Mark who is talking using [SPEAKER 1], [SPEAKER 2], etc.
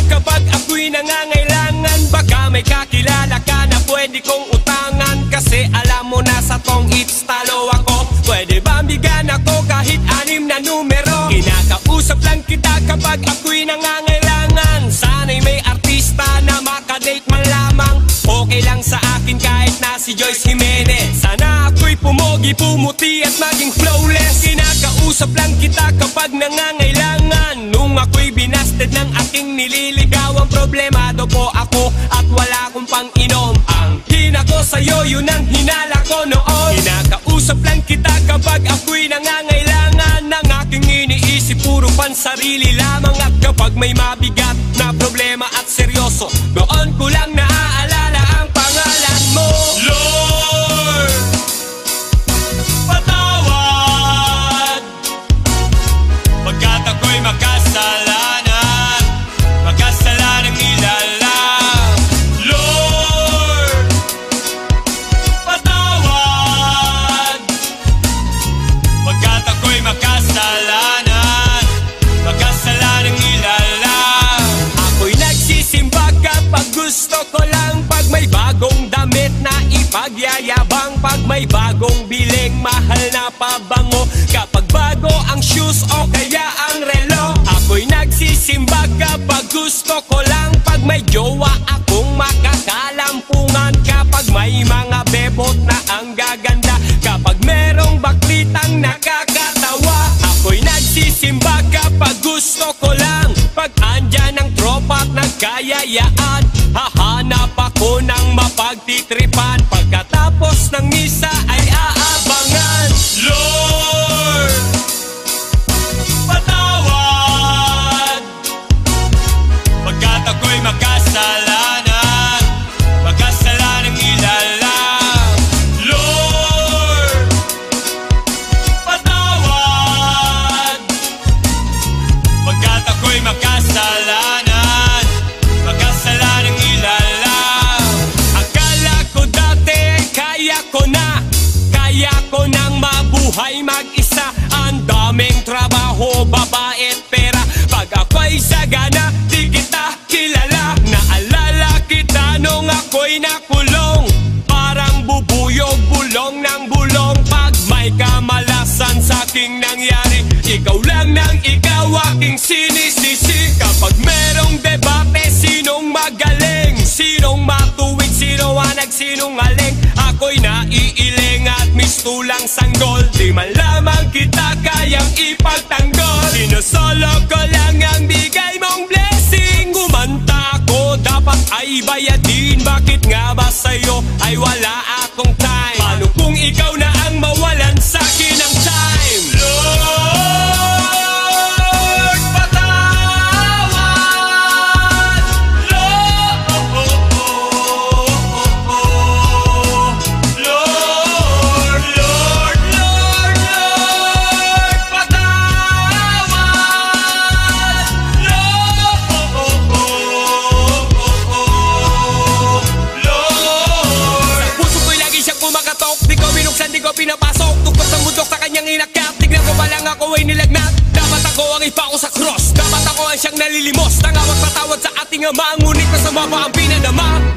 [SPEAKER 1] kapag ako'y nangangailangan. Baka may kakilala ka na pwede kong utangan. Kasi alam mo na sa tong it's talo ako. Pwede ba bigyan ako kahit 6 na numero? Kinakausap lang kita kapag ako'y nangangailangan. Sana'y may artista na makadate man lamang. Okay lang sa akin kahit na si Joyce Jimenez. Sana ako'y pumogi, pumuti at maging flawless. Kinakausap lang kita kapag nangangailangan. Nung ako'y binasted ng aking nililigawan, problemado po ako at wala akong pang-inom. Ang hina ko sa'yo, yun ang hinala ko noon. Kinakausap lang kita kapag ako'y nangangailangan. Ng aking iniisip, puro pansarili lamang. At kapag may mabigat na problema at seryoso, doon ko lang naaalala ang pangalan mo. Lord, patawad pagkat ako'y makasalanan, makasalanang ilalang. Lord, patawad pagkat ako'y makasalanan, makasalanang ilalang. Ako'y nagsisimba kapag gusto ko lang. Pag may bagong damit na ipagyayabang. Pag may bagong biling mahal na pabango. Kapag bago ang shoes o kaya ang relo. Ako'y nagsisimba kapag gusto ko lang. Pag may jowa akong makakalampungan. Kapag may mga bebot na ang gaganda. Kapag merong baklitang nakakatawa. Ako'y nagsisimba kapag gusto ko lang. Pag andyan ang tropa at nagkayayaan, hahanap ako ng mapagtitripan. Pagkatapos ng misa ay aabangan. Lord, patawad pagkat ako'y makasalanan, makasalanang ilalang. Lord, patawad pagkat ako'y makasalanan, makasalanang ilalang. Akala ko dati kaya ko nang mabuhay mag-isa. Ang daming trabaho, babae at pera. Pag ako'y sagana, di kita kilala. Naalala kita nung ako'y nakulong. Parang bubuyog, bulong ng bulong. Pag may kamalasan sa aking nangyari, ikaw lang nang ikaw aking sinisisi. Kapag merong debate, sinong magaling? Sinong matuwid, sino ang nagsinungaling? Ako'y naiiling at mistulang sanggol. Di man lamang kita kayang ipagtanggol. Sinusolo ko lang ang bigay mong blessing. Kumanta ako, dapat ay bayadin. Bakit nga ba sa'yo ay wala akong time? Paano kung ikaw na ang mawalan sa'kin ng time? Lord, patawad. Lord, Lord, Lord, Lord, Lord, patawad. Lord, sa puso ko'y lagi siyang kumakatok. Di ko binuksan, di ko pinapasok. Tuktok ng bundok sa kanyang inakyat. Tignan ko pa lang ako ay nilagnat. Dapat ako ang ipako sa cross. Dapat ako ang siyang nalilimos. Tangawat patawad sa ating ama. Ngunit masama pa ang pinadama.